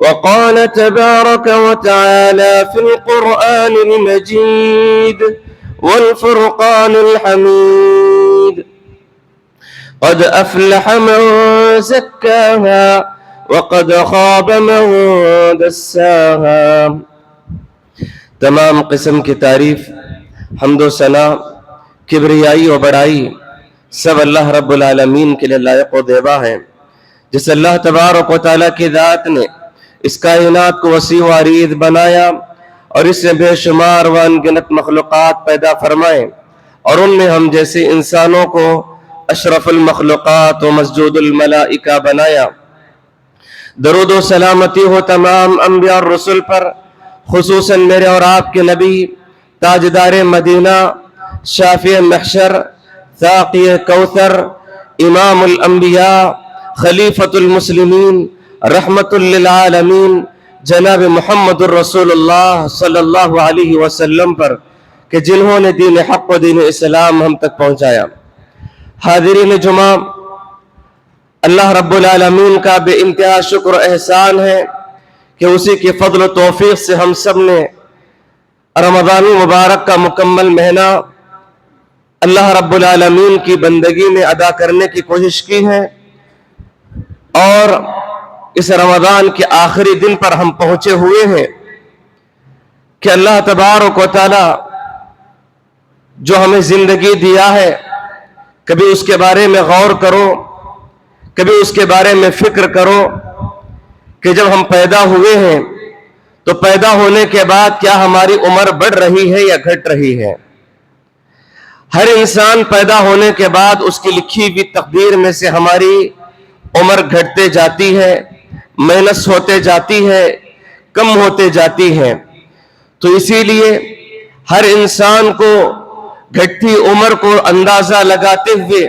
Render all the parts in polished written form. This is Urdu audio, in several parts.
وقال تبارك وتعالى في القرآن المجيد والفرقان الحميد قد أفلح من زكاها وقد خاب من دساها۔ تمام قسم کی تعریف، حمد و ثنا، کبریائی و بڑائی سب اللہ رب العالمین کے لیے لائق و دیبا ہے، جس اللہ تبارک و تعالیٰ کی ذات نے اس کائنات کو وسیع و عریض بنایا اور اس سے بے شمار و انگنت مخلوقات پیدا فرمائے، اور ان میں ہم جیسے انسانوں کو اشرف المخلوقات و مسجود الملائکہ بنایا۔ درود و سلامتی ہو تمام انبیاء اور رسل پر، خصوصاً میرے اور آپ کے نبی، تاجدار مدینہ، شافع محشر، ساقی کوثر، امام الانبیاء، خلیفۃ المسلمین، رحمت للعالمین، جناب محمد الرسول اللہ صلی اللہ علیہ وسلم پر، کہ جنہوں نے دین حق و دین اسلام ہم تک پہنچایا۔ حاضرین جمعہ، اللہ رب العالمین کا بے انتہا شکر و احسان ہے کہ اسی کی فضل و توفیق سے ہم سب نے رمضان مبارک کا مکمل مہینہ اللہ رب العالمین کی بندگی میں ادا کرنے کی کوشش کی ہے، اور اس رمضان کے آخری دن پر ہم پہنچے ہوئے ہیں کہ اللہ تبارک و تعالی جو ہمیں زندگی دیا ہے، کبھی اس کے بارے میں غور کرو، کبھی اس کے بارے میں فکر کرو کہ جب ہم پیدا ہوئے ہیں تو پیدا ہونے کے بعد کیا ہماری عمر بڑھ رہی ہے یا گھٹ رہی ہے؟ ہر انسان پیدا ہونے کے بعد اس کی لکھی ہوئی تقدیر میں سے ہماری عمر گھٹتے جاتی ہے، مائنس ہوتے جاتی ہے، کم ہوتے جاتی ہے۔ تو اسی لیے ہر انسان کو گھٹتی عمر کو اندازہ لگاتے ہوئے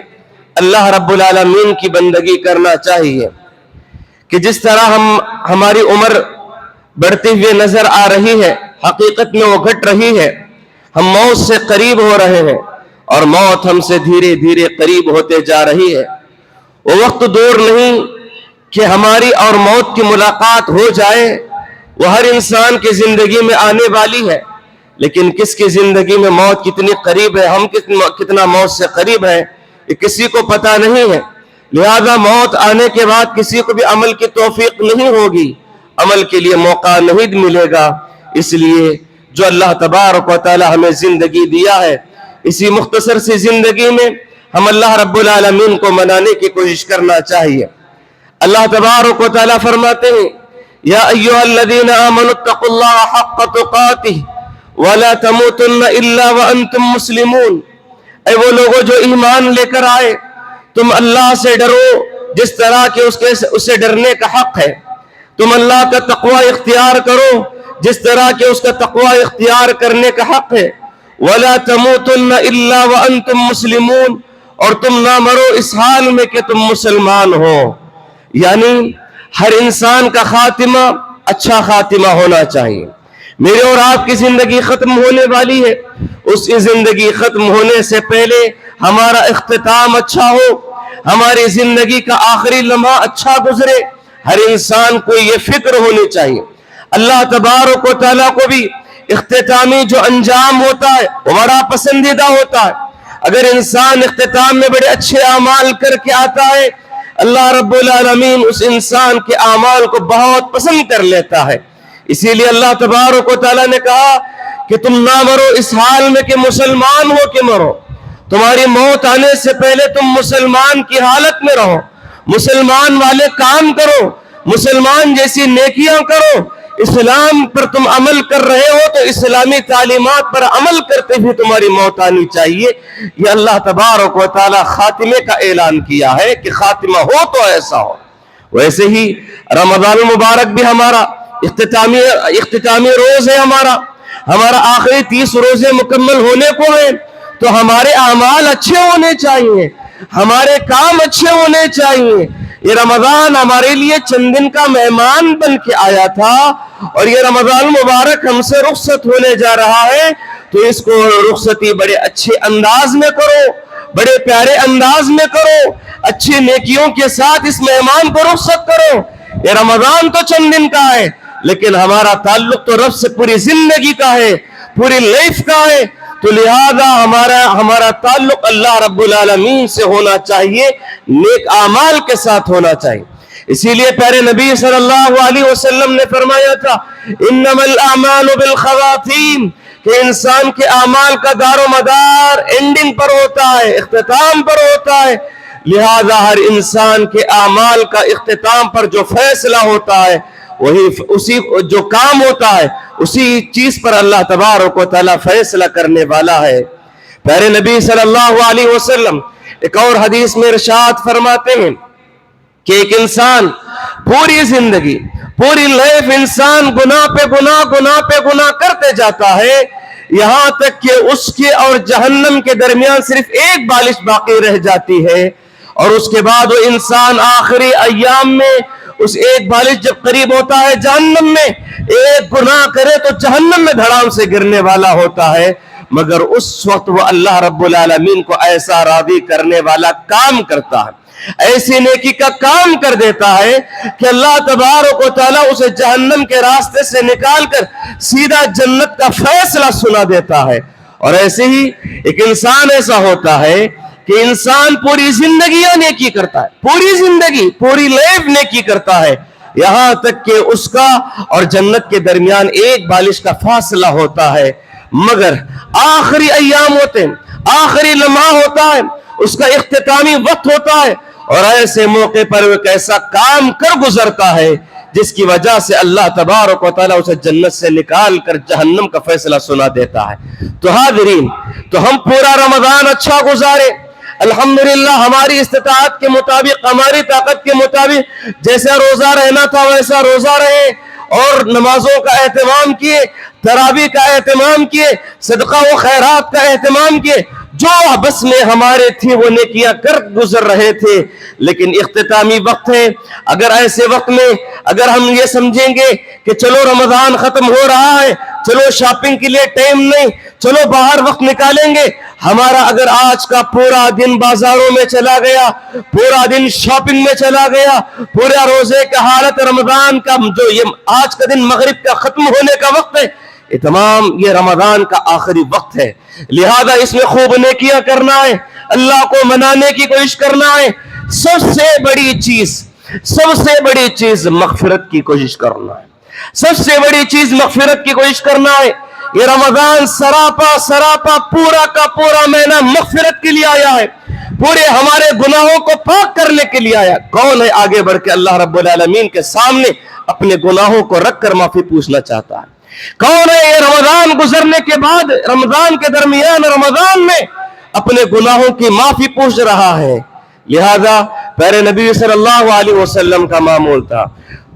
اللہ رب العالمین کی بندگی کرنا چاہیے کہ جس طرح ہماری عمر بڑھتی ہوئی نظر آ رہی ہے، حقیقت میں وہ گھٹ رہی ہے۔ ہم موت سے قریب ہو رہے ہیں اور موت ہم سے دھیرے دھیرے قریب ہوتے جا رہی ہے۔ وہ وقت دور نہیں کہ ہماری اور موت کی ملاقات ہو جائے، وہ ہر انسان کی زندگی میں آنے والی ہے، لیکن کس کی زندگی میں موت کتنی قریب ہے، ہم کتنا موت سے قریب ہے، یہ کسی کو پتہ نہیں ہے۔ لہذا موت آنے کے بعد کسی کو بھی عمل کی توفیق نہیں ہوگی، عمل کے لیے موقع نہیں ملے گا۔ اس لیے جو اللہ تبارک و تعالی ہمیں زندگی دیا ہے، اسی مختصر سی زندگی میں ہم اللہ رب العالمین کو منانے کی کوشش کرنا چاہیے۔ اللہ تبارک و تعالی فرماتے ہیں، یا ایھا الذین آمنوا اتقوا اللہ حق تقاتہ ولا تموتن الا وانتم مسلمون۔ اے وہ لوگوں جو ایمان لے کر آئے، تم اللہ سے ڈرو جس طرح کہ اسے ڈرنے کا حق ہے، تم اللہ کا تقوی اختیار کرو جس طرح کہ اس کا تقوی اختیار کرنے کا حق ہے۔ وَلَا تَمُوتُنَّ إِلَّا وَأَنْتُمْ مُسْلِمُونَ، اور تم نہ مرو اس حال میں کہ تم مسلمان ہو۔ یعنی ہر انسان کا خاتمہ اچھا خاتمہ ہونا چاہیے۔ میرے اور آپ کی زندگی ختم ہونے والی ہے، اس کی زندگی ختم ہونے سے پہلے ہمارا اختتام اچھا ہو، ہماری زندگی کا آخری لمحہ اچھا گزرے۔ ہر انسان کو یہ فکر ہونی چاہیے۔ اللہ تبارک و تعالیٰ کو بھی اختتامی جو انجام ہوتا ہے وہ بڑا پسندیدہ ہوتا ہے۔ اگر انسان اختتام میں بڑے اچھے اعمال کر کے آتا ہے، اللہ رب العالمین اس انسان کے اعمال کو بہت پسند کر لیتا ہے۔ اسی لیے اللہ تبارک و تعالیٰ نے کہا کہ تم نہ مرو اس حال میں کہ مسلمان ہو کے مرو، تمہاری موت آنے سے پہلے تم مسلمان کی حالت میں رہو، مسلمان والے کام کرو، مسلمان جیسی نیکیاں کرو۔ اسلام پر تم عمل کر رہے ہو تو اسلامی تعلیمات پر عمل کرتے ہوئے تمہاری موت آنی چاہیے۔ یہ اللہ تبارک و تعالی خاتمے کا اعلان کیا ہے کہ خاتمہ ہو تو ایسا ہو۔ ویسے ہی رمضان المبارک بھی ہمارا اختتامی روز ہے، ہمارا آخری 30 روزے مکمل ہونے کو ہیں، تو ہمارے اعمال اچھے ہونے چاہیے، ہمارے کام اچھے ہونے چاہیے۔ یہ رمضان ہمارے لیے چند دن کا مہمان بن کے آیا تھا، اور یہ رمضان مبارک ہم سے رخصت ہونے جا رہا ہے، تو اس کو رخصتی بڑے اچھے انداز میں کرو، بڑے پیارے انداز میں کرو، اچھی نیکیوں کے ساتھ اس مہمان کو رخصت کرو۔ یہ رمضان تو چند دن کا ہے لیکن ہمارا تعلق تو رب سے پوری زندگی کا ہے, پوری لائف کا ہے. تو لہذا ہمارا تعلق اللہ رب العالمین سے ہونا چاہیے, نیک اعمال کے ساتھ ہونا چاہیے. اسی لیے پیارے نبی صلی اللہ علیہ وسلم نے فرمایا تھا انما الاعمال بالخواتیم, کہ انسان کے اعمال کا دار و مدار اینڈنگ پر ہوتا ہے, اختتام پر ہوتا ہے. لہذا ہر انسان کے اعمال کا اختتام پر جو فیصلہ ہوتا ہے وہی اسی جو کام ہوتا ہے اسی چیز پر اللہ تبارک و تعالی فیصلہ کرنے والا ہے. پیارے نبی صلی اللہ علیہ وسلم ایک اور حدیث میں ارشاد فرماتے ہیں کہ ایک انسان پوری زندگی, پوری لائف انسان گناہ پہ گناہ کرتے جاتا ہے, یہاں تک کہ اس کے اور جہنم کے درمیان صرف ایک بالش باقی رہ جاتی ہے. اور اس کے بعد وہ انسان آخری ایام میں اس ایک بالش جب قریب ہوتا ہے جہنم میں, ایک گناہ کرے تو جہنم میں دھڑام سے گرنے والا ہوتا ہے. مگر اس وقت وہ اللہ رب العالمین کو ایسا راضی کرنے والا کام کرتا ہے, ایسی نیکی کا کام کر دیتا ہے کہ اللہ تبارک و تعالیٰ اسے جہنم کے راستے سے نکال کر سیدھا جنت کا فیصلہ سنا دیتا ہے. اور ایسے ہی ایک انسان ایسا ہوتا ہے کہ انسان پوری زندگی نیکی کرتا ہے, پوری زندگی پوری لائف نیکی کرتا ہے, یہاں تک کہ اس کا اور جنت کے درمیان ایک بالش کا فاصلہ ہوتا ہے. مگر آخری ایام ہوتے ہیں, آخری لمحہ ہوتا ہے, اس کا اختتامی وقت ہوتا ہے, اور ایسے موقع پر وہ ایک ایسا کام کر گزرتا ہے جس کی وجہ سے اللہ تبارک و تعالیٰ اسے جنت سے نکال کر جہنم کا فیصلہ سنا دیتا ہے. تو حاضرین, تو ہم پورا رمضان اچھا گزارے, الحمدللہ ہماری استطاعت کے مطابق, ہماری طاقت کے مطابق جیسا روزہ رہنا تھا ویسا روزہ رہے, اور نمازوں کا اہتمام کیے, تراویح کا اہتمام کیے, صدقہ و خیرات کا اہتمام کیے, جو بس میں ہمارے تھی وہ نیکیاں کر گزر رہے تھے. لیکن اختتامی وقت ہے, اگر ایسے وقت میں اگر ہم یہ سمجھیں گے کہ چلو رمضان ختم ہو رہا ہے, چلو شاپنگ کے لیے ٹائم نہیں, چلو باہر وقت نکالیں گے, ہمارا اگر آج کا پورا دن بازاروں میں چلا گیا, پورا دن شاپنگ میں چلا گیا, پورا روزے کا حالت رمضان کا جو یہ آج کا دن مغرب کا ختم ہونے کا وقت ہے, یہ تمام یہ رمضان کا آخری وقت ہے. لہذا اس میں خوب نیکیاں کرنا ہے, اللہ کو منانے کی کوشش کرنا ہے. سب سے بڑی چیز مغفرت کی کوشش کرنا ہے, سب سے بڑی چیز مغفرت کی کوشش کرنا ہے. یہ رمضان سراپا پورا کا پورا مہینہ مغفرت کے لیے آیا ہے, پورے ہمارے گناہوں کو پاک کرنے کے لیے آیا. کون ہے آگے بڑھ کے اللہ رب العالمین کے سامنے اپنے گناہوں کو رکھ کر معافی پوچھنا چاہتا ہے؟ کون ہے یہ رمضان گزرنے کے بعد, رمضان کے درمیان, رمضان میں اپنے گناہوں کی معافی پوچھ رہا ہے؟ لہذا پیارے نبی صلی اللہ علیہ وسلم کا معمول تھا,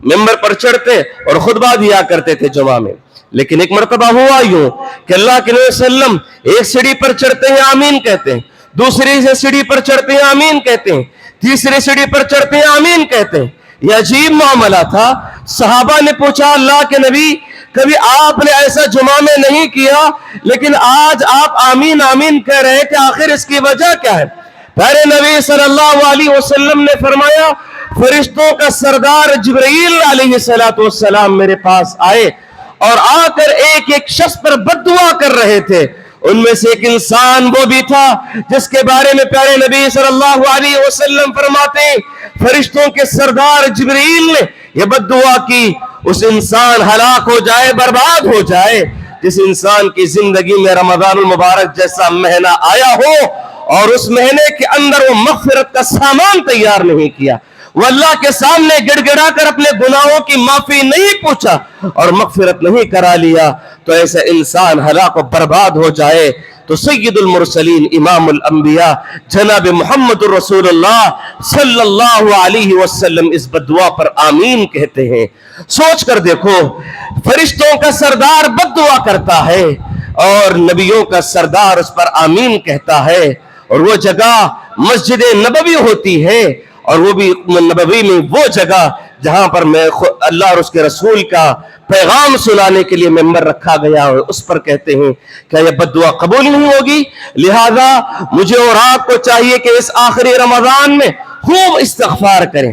ممبر پر چڑھتے اور خطبہ دیا کرتے تھے جمعہ میں. لیکن ایک مرتبہ ہوا یوں کہ اللہ کے نبی صلی اللہ علیہ وسلم ایک سیڑھی پر چڑھتے ہیں آمین کہتے ہیں, دوسری سیڑھی پر چڑھتے ہیں آمین کہتے ہیں, تیسری سیڑھی پر چڑھتے ہیں آمین کہتے ہیں. یہ عجیب معاملہ تھا. صحابہ نے پوچھا اللہ کے نبی کبھی آپ نے ایسا جمعہ میں نہیں کیا, لیکن آج آپ آمین آمین کہہ رہے کہ آخر اس کی وجہ کیا ہے؟ پیارے نبی صلی اللہ علیہ وسلم نے فرمایا فرشتوں کا سردار جبرائیل علیہ السلام میرے پاس آئے اور آ کر ایک ایک شخص پر بد دعا کر رہے تھے. ان میں سے ایک انسان وہ بھی تھا جس کے بارے میں پیارے نبی صلی اللہ علیہ وسلم فرماتے ہیں فرشتوں کے سردار جبرائیل نے یہ بد دعا کی, اس انسان ہلاک ہو جائے, برباد ہو جائے جس انسان کی زندگی میں رمضان المبارک جیسا مہینہ آیا ہو اور اس مہینے کے اندر وہ مغفرت کا سامان تیار نہیں کیا, وہ اللہ کے سامنے گڑ گڑا کر اپنے گناہوں کی معافی نہیں پوچھا اور مغفرت نہیں کرا لیا, تو ایسا انسان ہلاک و برباد ہو جائے. تو سید المرسلین امام الانبیاء جناب محمد الرسول اللہ صلی اللہ علیہ وسلم اس بدعا پر آمین کہتے ہیں. سوچ کر دیکھو, فرشتوں کا سردار بد دعا کرتا ہے اور نبیوں کا سردار اس پر آمین کہتا ہے, اور وہ جگہ مسجد نبوی ہوتی ہے, اور وہ بھی نبوی میں وہ جگہ جہاں پر میں اللہ اور اس کے رسول کا پیغام سنانے کے لیے ممبر رکھا گیا, اور اس پر کہتے ہیں کہ یہ بد دعا قبول نہیں ہوگی. لہذا مجھے اور آپ کو چاہیے کہ اس آخری رمضان میں خوب استغفار کریں,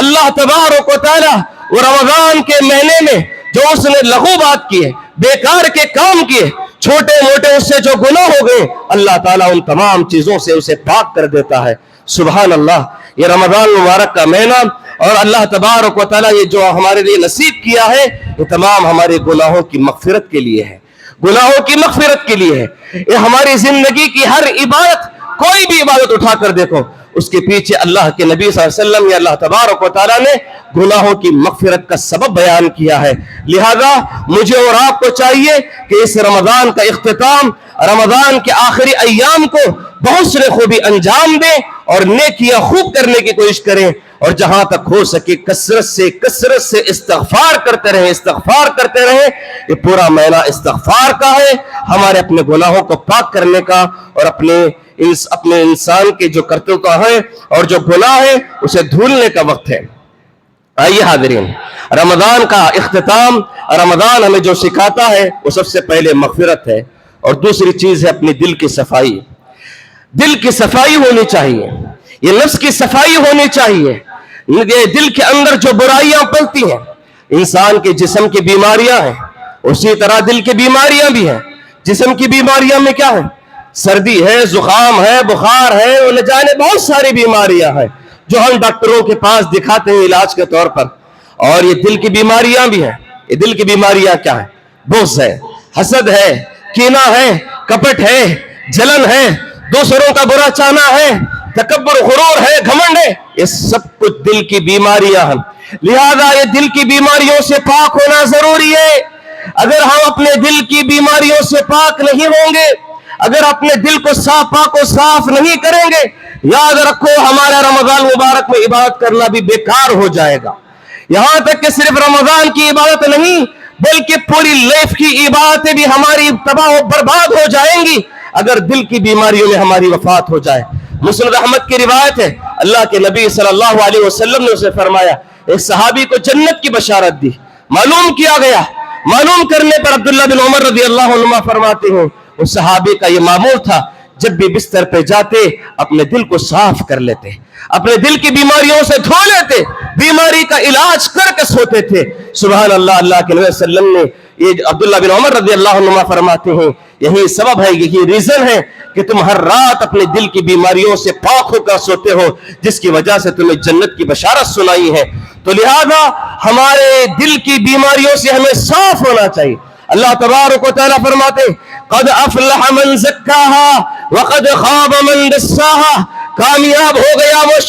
اللہ تبارک و تعالی وہ رمضان کے مہینے میں جو اس نے لغو بات کی ہے، بیکار کے کام کیے، چھوٹے موٹے اس سے جو گناہ ہو گئے، اللہ تعالیٰ ان تمام چیزوں سے اسے پاک کر دیتا ہے۔ سبحان اللہ، یہ رمضان مبارک کا مہینہ اور اللہ تبارک و تعالیٰ یہ جو ہمارے لیے نصیب کیا ہے، یہ تمام ہمارے گناہوں کی مغفرت کے لیے ہے، گناہوں کی مغفرت کے لیے ہے۔ یہ ہماری زندگی کی ہر عبادت، کوئی بھی عبادت اٹھا کر دیکھو، اس کے پیچھے اللہ کے نبی صلی اللہ علیہ وسلم یا اللہ تبارک و تعالیٰ نے گناہوں کی مغفرت کا سبب بیان کیا ہے۔ لہذا مجھے اور آپ کو چاہیے کہ اس رمضان کا اختتام، رمضان کے آخری ایام کو بہت سے خوبی انجام دیں اور نیکیاں خوب کرنے کی کوشش کریں، اور جہاں تک ہو سکے کثرت سے استغفار کرتے رہیں۔ یہ پورا مہینہ استغفار کا ہے، ہمارے اپنے گناہوں کو پاک کرنے کا اور اپنے انسان کے جو کرتوتا ہے اور جو گناہ ہے اسے دھولنے کا وقت ہے۔ آئیے حاضرین، رمضان کا اختتام، رمضان ہمیں جو سکھاتا ہے وہ سب سے پہلے مغفرت ہے، اور دوسری چیز ہے اپنی دل کی صفائی۔ دل کی صفائی ہونی چاہیے، یہ نفس کی صفائی ہونی چاہیے۔ یہ دل کے اندر جو برائیاں پلتی ہیں، انسان کے جسم کی بیماریاں ہیں، اسی طرح دل کی بیماریاں بھی ہیں۔ جسم کی بیماریاں میں کیا ہے؟ سردی ہے، زکام ہے، بخار ہے، اور نہ جانے بہت ساری بیماریاں ہیں جو ہم ڈاکٹروں کے پاس دکھاتے ہیں علاج کے طور پر۔ اور یہ دل کی بیماریاں بھی ہیں۔ یہ دل کی بیماریاں کیا ہیں؟ بغض ہے، حسد ہے، کینہ ہے، کپٹ ہے، جلن ہے، دوسروں کا برا چاہنا ہے، تکبر، غرور ہے، گھمنڈ ہے، یہ سب کچھ دل کی بیماریاں ہیں۔ لہذا یہ دل کی بیماریوں سے پاک ہونا ضروری ہے۔ اگر ہم اپنے دل کی بیماریوں سے پاک نہیں ہوں گے، اگر اپنے دل کو صاف نہیں کریں گے، یاد رکھو ہمارا رمضان مبارک میں عبادت کرنا بھی بیکار ہو جائے گا۔ یہاں تک کہ صرف رمضان کی عبادت نہیں بلکہ پوری لائف کی عبادتیں بھی ہماری تباہ و برباد ہو جائیں گی اگر دل کی بیماریوں میں ہماری وفات ہو جائے۔ مسند احمد کی روایت ہے، اللہ کے نبی صلی اللہ علیہ وسلم نے اسے فرمایا، ایک صحابی کو جنت کی بشارت دی، معلوم کیا گیا، معلوم کرنے پر عبداللہ بن عمر رضی اللہ عنہما فرماتے ہیں اس صحابی کا یہ معمول تھا، جب بھی بستر پہ جاتے اپنے دل کو صاف کر لیتے، اپنے دل کی بیماریوں سے دھو لیتے، بیماری کا علاج کر کے سوتے تھے۔ سبحان اللہ، اللہ کے نبی صلی اللہ علیہ وسلم نے یہ عبداللہ بن عمر رضی اللہ عنہما فرماتے ہیں یہی سبب ہے، یہی ریزن ہے کہ تم ہر رات اپنے دل کی بیماریوں سے پاک ہو کر سوتے ہو، جس کی وجہ سے تمہیں جنت کی بشارت سنائی ہے۔ تو لہذا ہمارے دل کی بیماریوں سے ہمیں صاف ہونا چاہیے۔ اللہ تبارک و تعالیٰ فرماتے قد افلح من زکاہا وقد خاب من دساہا، کامیاب ہو گیا وہ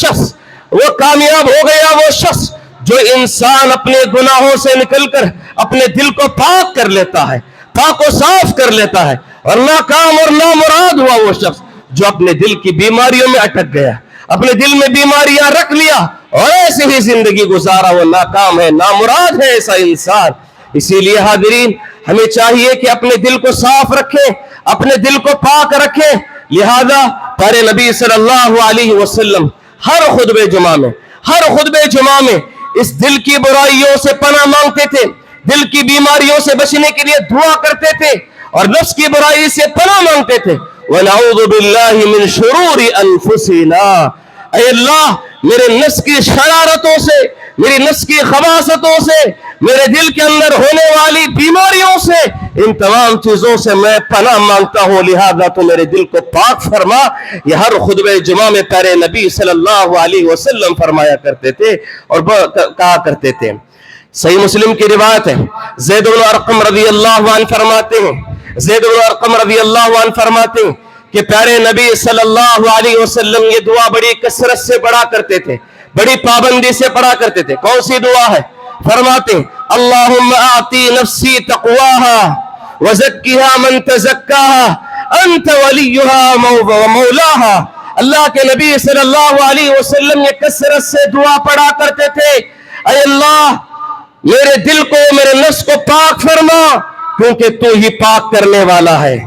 شخص جو انسان اپنے گناہوں سے نکل کر اپنے دل کو پاک کر لیتا ہے، پاک و صاف کر لیتا ہے، اور ناکام اور نامراد ہوا وہ شخص جو اپنے دل کی بیماریوں میں اٹک گیا، اپنے دل میں بیماریاں رکھ لیا اور ایسے ہی زندگی گزارا، وہ ناکام ہے، نامراد ہے ایسا انسان۔ اسی لیے حاضرین، ہمیں چاہیے کہ اپنے دل کو صاف رکھیں، اپنے دل کو پاک رکھیں۔ لہذا پیارے نبی صلی اللہ علیہ وسلم ہر خطبہ جمعہ میں اس دل کی برائیوں سے پناہ مانگتے تھے، دل کی بیماریوں سے بچنے کے لیے دعا کرتے تھے اور نفس کی برائی سے پناہ مانگتے تھے۔ وَنَعُوذُ بِاللَّهِ مِن شُرُورِ أَنفُسِنَا، اے اللہ میرے نفس کی شرارتوں سے، میری نفس کی خباثتوں سے، میرے دل کے اندر ہونے والی بیماریوں سے، ان تمام چیزوں سے میں پناہ مانگتا ہوں، لہذا تو میرے دل کو پاک فرما۔ یہ ہر خطبہ جمعہ میں پیارے نبی صلی اللہ علیہ وسلم فرمایا کرتے تھے اور کہا کرتے تھے۔ صحیح مسلم کی روایت ہے، زید بن ارقم رضی اللہ عنہ فرماتے ہیں کہ پیارے نبی صلی اللہ علیہ وسلم یہ دعا بڑی کثرت سے پڑھا کرتے تھے، بڑی پابندی سے پڑھا کرتے تھے۔ کون سی دعا ہے؟ فرماتے ہیں اللہم آتی نفسی تقواہا وزکیہا من تزکاہا انت ولیہا ومولاہا۔ اللہ کے نبی صلی اللہ علیہ وسلم یہ کثرت سے دعا پڑھا کرتے تھے، اے اللہ میرے دل کو، میرے نفس کو پاک فرما، کیونکہ تو ہی پاک کرنے والا ہے۔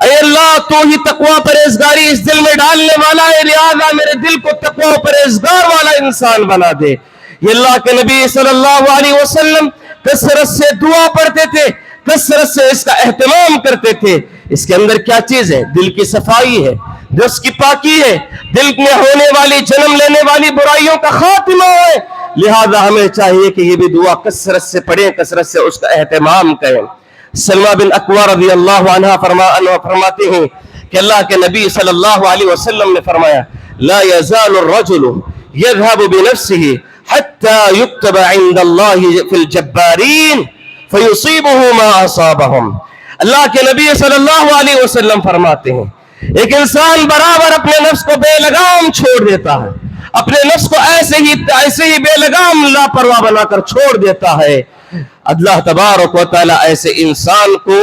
اے اللہ تو ہی تقوی پرہیزگاری اس دل میں ڈالنے والا ہے، لہذا میرے دل کو تقوی پرہیزگار والا انسان بنا دے۔ یہ اللہ کے نبی صلی اللہ علیہ وسلم کثرت سے دعا پڑھتے تھے، کثرت سے اس کا اہتمام کرتے تھے۔ اس کے اندر کیا چیز ہے؟ دل کی صفائی ہے، نفس کی پاکی ہے، دل میں ہونے والی، جنم لینے والی برائیوں کا خاتمہ ہے، لہذا ہمیں چاہیے کہ یہ بھی دعا کثرت سے پڑھیں, کثرت سے اس کا اہتمام کریں. سلمہ بن اکوع رضی اللہ عنہ فرماتے ہیں کہ اللہ کے نبی صلی اللہ علیہ وسلم نے فرمایا لا يزال الرجل يذهب بنفسه حتى يكتب عند الله في الجبارين فيصيبه ما اصابهم. اللہ کے نبی صلی اللہ علیہ وسلم فرماتے ہیں ایک انسان برابر اپنے نفس کو بے لگام چھوڑ دیتا ہے, اپنے نفس کو ایسے ہی بے لگام لاپرواہ بنا کر چھوڑ دیتا ہے. اللہ تبارک و تعالی ایسے انسان کو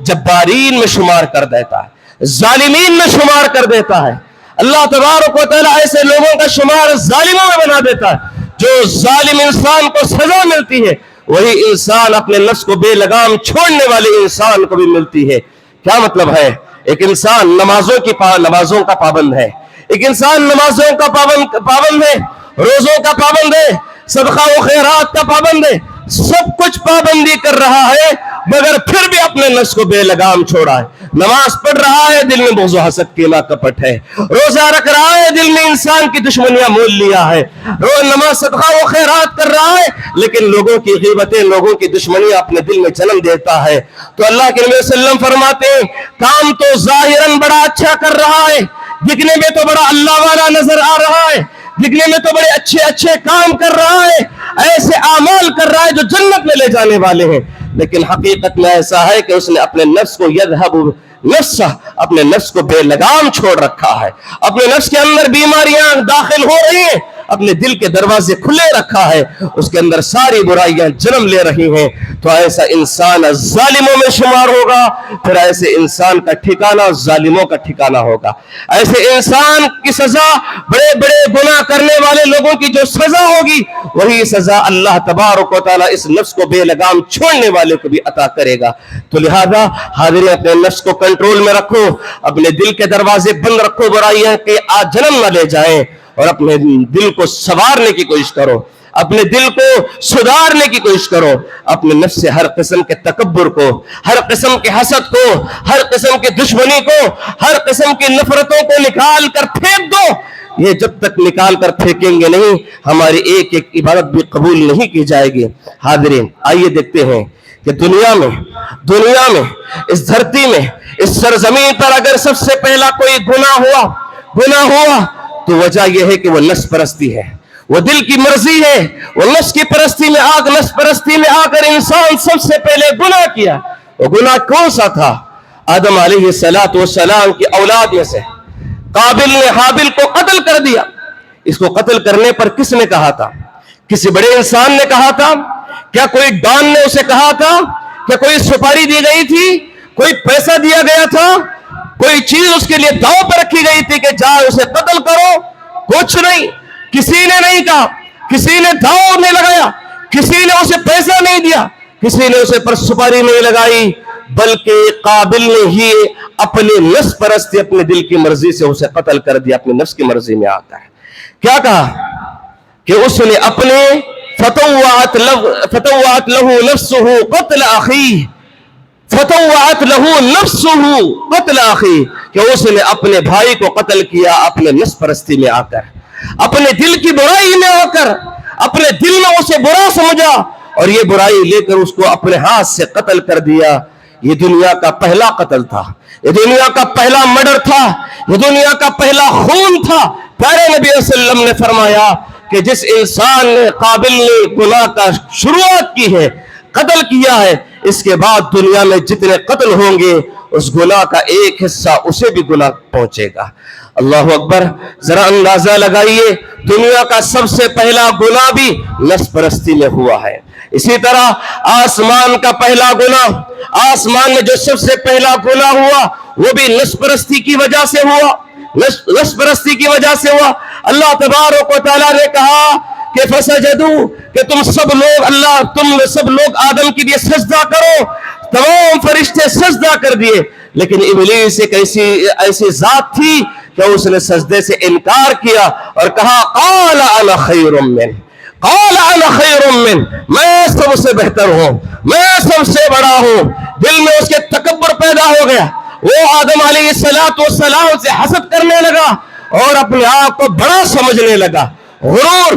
جبارین میں شمار کر دیتا ہے, ظالمین میں شمار کر دیتا ہے. اللہ تبارک و تعالی ایسے لوگوں کا شمار ظالموں میں بنا دیتا ہے. جو ظالم انسان کو سزا ملتی ہے وہی انسان اپنے نفس کو بے لگام چھوڑنے والے انسان کو بھی ملتی ہے. کیا مطلب ہے؟ ایک انسان نمازوں کا پابند ہے, ایک انسان نمازوں کا پابند ہے, روزوں کا پابند ہے, صدقہ و خیرات کا پابند ہے, سب کچھ پابندی کر رہا ہے, مگر پھر بھی اپنے نفس کو بے لگام چھوڑا ہے. نماز پڑھ رہا ہے, دل میں بغض و حسد کینہ کپٹ ہے. روزہ رکھ رہا ہے, دل میں انسان کی دشمنیاں مول لیا ہے. نماز صدقہ و خیرات کر رہا ہے, لیکن لوگوں کی غیبتیں, لوگوں کی دشمنیاں اپنے دل میں جنم دیتا ہے. تو اللہ کے نبی صلی اللہ علیہ وسلم فرماتے ہیں کام تو ظاہراً بڑا اچھا کر رہا ہے, دکھنے میں تو بڑا اللہ والا نظر آ رہا ہے, دکھنے میں تو بڑے اچھے کام کر رہا ہے, ایسے اعمال کر رہا ہے جو جنت میں لے جانے والے ہیں, لیکن حقیقت میں ایسا ہے کہ اس نے اپنے نفس کو اپنے نفس کو بے لگام چھوڑ رکھا ہے. اپنے نفس کے اندر بیماریاں داخل ہو رہی ہیں, اپنے دل کے دروازے کھلے رکھا ہے, اس کے اندر ساری برائیاں جنم لے رہی ہیں. تو ایسا انسان ظالموں میں شمار ہوگا, پھر ایسے انسان کا ٹھکانہ ظالموں کا ٹھکانہ ہوگا. ایسے انسان کی سزا بڑے بڑے گناہ کرنے والے لوگوں کی جو سزا ہوگی وہی سزا اللہ تبارک و تعالیٰ اس نفس کو بے لگام چھوڑنے والے کو بھی عطا کرے گا. تو لہذا حاضرین اپنے نفس کو کنٹرول میں رکھو, اپنے دل کے دروازے بند رکھو, برائیاں کے جنم نہ لے جائیں, اور اپنے دل کو سنوارنے کی کوشش کرو, اپنے دل کو سدھارنے کی کوشش کرو. اپنے نفس سے ہر قسم کے تکبر کو, ہر قسم کے حسد کو, ہر قسم کی دشمنی کو, ہر قسم کی نفرتوں کو نکال کر پھینک دو. یہ جب تک نکال کر پھینکیں گے نہیں, ہماری ایک ایک عبادت بھی قبول نہیں کی جائے گی. حاضرین آئیے دیکھتے ہیں کہ دنیا میں اس دھرتی میں, اس سرزمین پر اگر سب سے پہلا کوئی گناہ ہوا تو وجہ یہ ہے کہ وہ نفس پرستی ہے, وہ دل کی مرضی ہے, وہ نفس کی پرستی میں آ کر انسان سب سے پہلے گناہ کیا. وہ گناہ کون سا تھا؟ آدم علیہ السلام کی اولاد میں سے قابل نے حابل کو قتل کر دیا. اس کو قتل کرنے پر کس نے کہا تھا؟ کسی بڑے انسان نے کہا تھا؟ کیا کوئی ڈان نے اسے کہا تھا؟ کیا کوئی سپاری دی گئی تھی؟ کوئی پیسہ دیا گیا تھا؟ کوئی چیز اس کے لیے داؤ پر رکھی گئی تھی کہ جا اسے قتل کرو؟ کچھ نہیں, کسی نے نہیں کہا, کسی نے داؤ نہیں لگایا, کسی نے اسے پیسہ نہیں دیا, کسی نے اسے پر سپاری نہیں لگائی, بلکہ قابل نے ہی اپنی نفس پرستی, اپنے دل کی مرضی سے اسے قتل کر دیا. اپنی نفس کی مرضی میں آتا ہے. کیا کہا کہ اس نے اپنے فتوعت له نفسه قتل اخیہ, فتوعت له نفسه قتل اخیہ, کہ اس نے اپنے بھائی کو قتل کیا اپنے نفس پرستی میں آ کر, اپنے دل کی برائی میں آ کر, اپنے دل میں اسے برا سمجھا اور یہ برائی لے کر اس کو اپنے ہاتھ سے قتل کر دیا. یہ دنیا کا پہلا قتل تھا, یہ دنیا کا پہلا مرڈر تھا, یہ دنیا کا پہلا خون تھا. پیارے نبی صلی اللہ علیہ وسلم نے فرمایا کہ جس انسان نے قابل نے گناہ کا شروعات کی ہے, قتل کیا ہے, اس کے بعد دنیا میں جتنے قتل ہوں گے اس گناہ کا ایک حصہ اسے بھی گناہ پہنچے گا. اللہ اکبر. ذرا اندازہ لگائیے, دنیا کا سب سے پہلا گناہ بھی نفس پرستی میں ہوا ہے. اسی طرح آسمان کا پہلا گناہ, آسمان میں جو سب سے پہلا گناہ ہوا وہ بھی نفس پرستی کی وجہ سے ہوا, نفس پرستی کی وجہ سے ہوا. اللہ تبارک و تعالیٰ نے کہا کہ فسجدوا, کہ تم سب لوگ آدم کے لیے سجدہ کرو. تمام فرشتے سجدہ کر دیے, لیکن ابلیس ایک ایسی ذات تھی کہ اس نے سجدے سے انکار کیا اور کہا قال انا خیر من, قال انا خیر من, میں سب سے بہتر ہوں, میں سب سے بڑا ہوں. دل میں اس کے تکبر پیدا ہو گیا, وہ آدم علیہ السلام سے حسد کرنے لگا اور اپنے آپ کو بڑا سمجھنے لگا. غرور,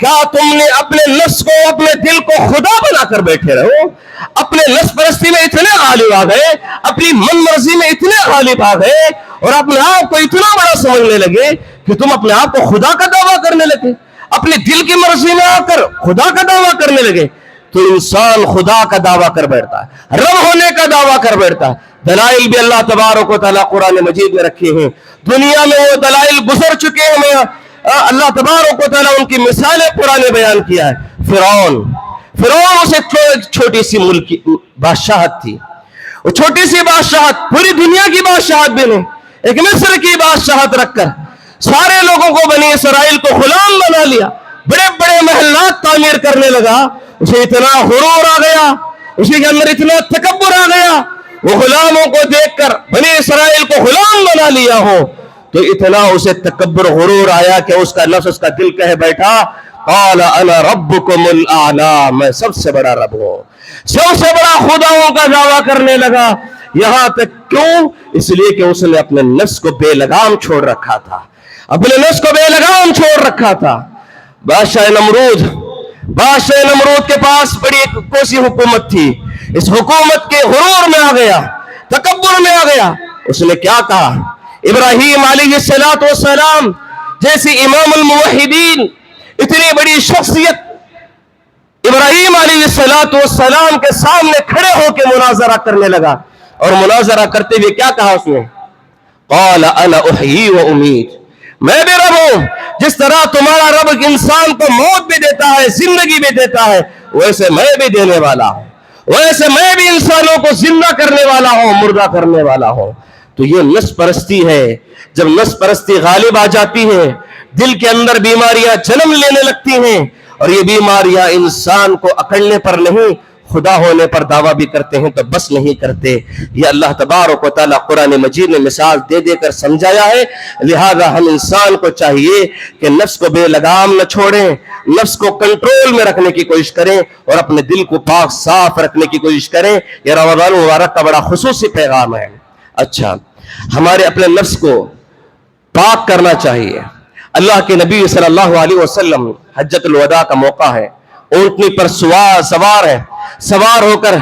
کیا تم نے اپنے نفس کو, اپنے دل کو خدا بنا کر بیٹھے رہو؟ اپنے نفس پرستی میں اتنے غالب آ گئے, اپنی من مرضی میں اتنے غالب آ گئے, اور اپنے آپ کو اتنا بڑا سمجھنے لگے کہ تم اپنے آپ کو خدا کا دعویٰ کرنے لگے, اپنی دل کی مرضی میں آ کر خدا کا دعویٰ کرنے لگے. تو انسان خدا کا دعویٰ کر بیٹھتا ہے, رب ہونے کا دعویٰ کر بیٹھتا ہے. دلائل بھی اللہ تبارک و تعالیٰ قرآن مجید میں رکھے ہیں, دنیا میں وہ دلائل گزر چکے ہیں, اللہ تبارک و تعالیٰ ان کی مثالیں قرآن بیان کیا ہے. فرعون اسے چھوٹی سی ملک کی بادشاہت تھی, وہ چھوٹی سی بادشاہت پوری دنیا کی بادشاہت بھی نہیں, ایک مصر کی بادشاہت رکھ کر سارے لوگوں کو, بنی اسرائیل کو غلام بنا لیا, بڑے بڑے محلات تعمیر کرنے لگا. اسے اتنا غرور آ گیا, اسی کے اندر اتنا تکبر آ گیا, وہ غلاموں کو دیکھ کر بنی اسرائیل کو غلام بنا لیا ہو تو اتنا اسے تکبر غرور آیا کہ اس کا نفس, اس کا دل کہہ بیٹھا قال انا ربکم الاعلی, میں سب سے بڑا رب ہوں, سب سے بڑا خداؤں کا دعویٰ کرنے لگا. یہاں تک کیوں؟ اس لیے کہ اس نے اپنے نفس کو بے لگام چھوڑ رکھا تھا, اپنے نفس کو بے لگام چھوڑ رکھا تھا. بادشاہ نمرود کے پاس بڑی ایک کوسی حکومت تھی, اس حکومت کے غرور میں آ گیا, تکبر میں آ گیا. اس نے کیا کہا؟ ابراہیم علیہ السلام جیسی امام الموحدین, اتنی بڑی شخصیت, ابراہیم علیہ السلام کے سامنے کھڑے ہو کے مناظرہ کرنے لگا, اور مناظرہ کرتے ہوئے کیا کہا اس نے؟ قال انا احیی و امید, میں بھی رب ہوں, جس طرح تمہارا رب انسان کو موت بھی دیتا ہے, زندگی بھی دیتا ہے, ویسے میں بھی دینے والا ہوں, ویسے میں بھی انسانوں کو زندہ کرنے والا ہوں, مردہ کرنے والا ہوں. تو یہ نفس پرستی ہے. جب نفس پرستی غالب آ جاتی ہے, دل کے اندر بیماریاں جنم لینے لگتی ہیں, اور یہ بیماریاں انسان کو اکڑنے پر نہیں, خدا ہونے پر دعویٰ بھی کرتے ہیں تو بس نہیں کرتے. یہ اللہ تبارک و تعالیٰ قرآن مجید نے مثال دے دے کر سمجھایا ہے. لہذا ہم انسان کو چاہیے کہ نفس کو بے لگام نہ چھوڑیں, نفس کو کنٹرول میں رکھنے کی کوشش کریں, اور اپنے دل کو پاک صاف رکھنے کی کوشش کریں. یہ رمضان مبارک کا بڑا خصوصی پیغام ہے. اچھا, ہمارے اپنے نفس کو پاک کرنا چاہیے. اللہ کے نبی صلی اللہ علیہ وسلم, حجۃ الوداع کا موقع ہے, اونٹنی پر سوار ہے, سوار ہو کر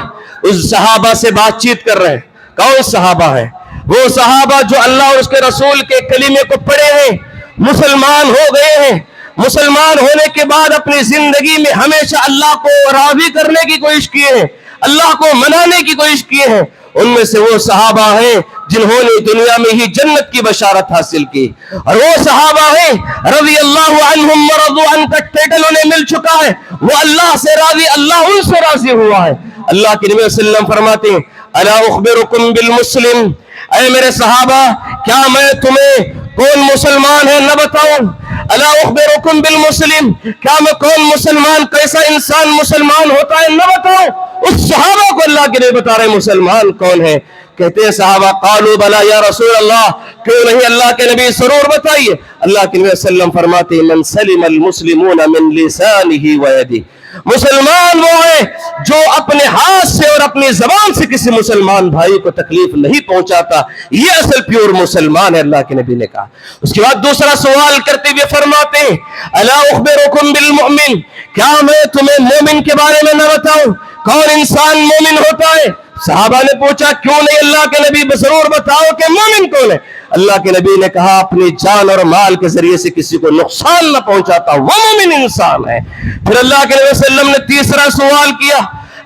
اس صحابہ سے بات چیت کر رہے ہیں. کون صحابہ ہیں؟ وہ صحابہ جو اللہ اور اس کے رسول کے کلمے کو پڑھے ہیں, مسلمان ہو گئے ہیں, مسلمان ہونے کے بعد اپنی زندگی میں ہمیشہ اللہ کو راضی کرنے کی کوشش کیے ہیں, اللہ کو منانے کی کوشش کیے ہیں. ان میں سے وہ صحابہ ہیں جنہوں نے دنیا میں ہی جنت کی بشارت حاصل کی, اور وہ صحابہ ہیں رضی اللہ عنہم ورضوا عنہ کا ٹائٹل انہیں مل چکا ہے. وہ اللہ سے راضی, اللہ ان سے راضی ہوا ہے. اللہ کے نبی صلی اللہ علیہ وسلم فرماتے ہیں الا اخبرکم بالمسلم, اے میرے صحابہ کیا میں تمہیں کون مسلمان ہے نہ بتاؤں؟ الا اخبرکم بالمسلم, کیا میں کون مسلمان, کیسا انسان مسلمان ہوتا ہے نہ بتاؤں؟ اس صحابہ کو اللہ کے نبی بتا رہے مسلمان کون ہے. کہتے ہیں صحابہ قالوا بلا یا رسول اللہ, کیوں نہیں اللہ کے نبی, ضرور بتائیے. اللہ کے نبی صلی اللہ علیہ وسلم فرماتے ہیں من سلم المسلمون من لسانه ويده, مسلمان وہ ہے جو اپنے ہاتھ سے اور اپنی زبان سے کسی مسلمان بھائی کو تکلیف نہیں پہنچاتا, یہ اصل پیور مسلمان ہے. اللہ کے نبی نے کہا. اس کے بعد دوسرا سوال کرتے ہوئے فرماتے ہیں الا اخبرکم بالمؤمن, کیا میں تمہیں مومن کے بارے میں نہ بتاؤں؟ کون انسان مومن ہوتا ہے؟ صحابہ نے پوچھا کیوں نہیں اللہ کے نبی, ضرور بتاؤ کہ مومن کون ہے. اللہ کے نبی نے کہا اپنی جان اور مال کے ذریعے سے کسی کو نقصان نہ پہنچاتا, وہ مومن انسان ہے. پھر اللہ کے نبی صلی اللہ علیہ وسلم نے تیسرا سوال کیا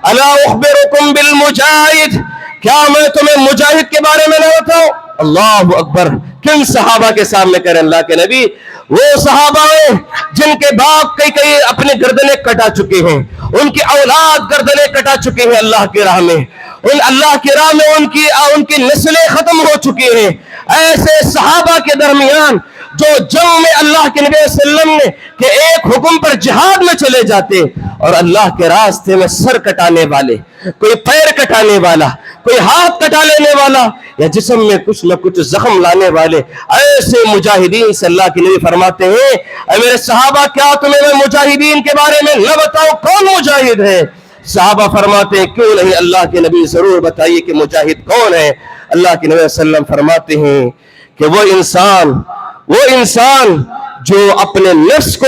الا اخبرکم بالمجاہد, کیا میں تمہیں مجاہد کے بارے میں نہ بتاؤں؟ اللہ اکبر, کن صحابہ کے سامنے کہہ رہے اللہ کے نبی؟ وہ صحابہ ہیں جن کے باپ کئی اپنے گردنیں کٹا چکے ہیں, ان کی اولاد گردنیں کٹا چکے ہیں اللہ کی راہ میں, ان اللہ کی راہ میں ان کی نسلیں ختم ہو چکی ہیں. ایسے صحابہ کے درمیان جو جنگ میں اللہ کے نبی صلی اللہ علیہ وسلم نے کہ ایک حکم پر جہاد میں چلے جاتے, اور اللہ کے راستے میں سر کٹانے والے, کوئی پیر کٹانے والا, کوئی ہاتھ کٹا لینے والا, یا جسم میں کچھ نہ کچھ زخم لانے والے, ایسے مجاہدین سے اللہ کے نبی فرماتے ہیں اے میرے صحابہ کیا تمہیں میں مجاہدین کے بارے میں نہ بتاؤں کون مجاہد ہے؟ صحابہ فرماتے ہیں کیوں نہیں اللہ کے نبی, ضرور بتائیے کہ مجاہد کون ہے. اللہ کے نبی صلی اللہ علیہ وسلم فرماتے ہیں کہ وہ انسان جو اپنے نفس کو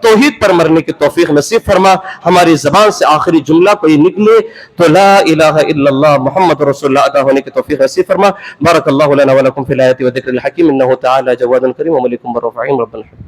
توحید پر مرنے کی توفیق نصیب فرما. ہماری زبان سے آخری جملہ کوئی نکلے تو لا الہ الا اللہ محمد رسول اللہ ادا ہونے کی توفیق نصیب فرما. بارک اللہ لنا ولکم فی الآیات و ذکر الحکیم انہ تعالی جواد کریم و ملک رحیم رب العالمین.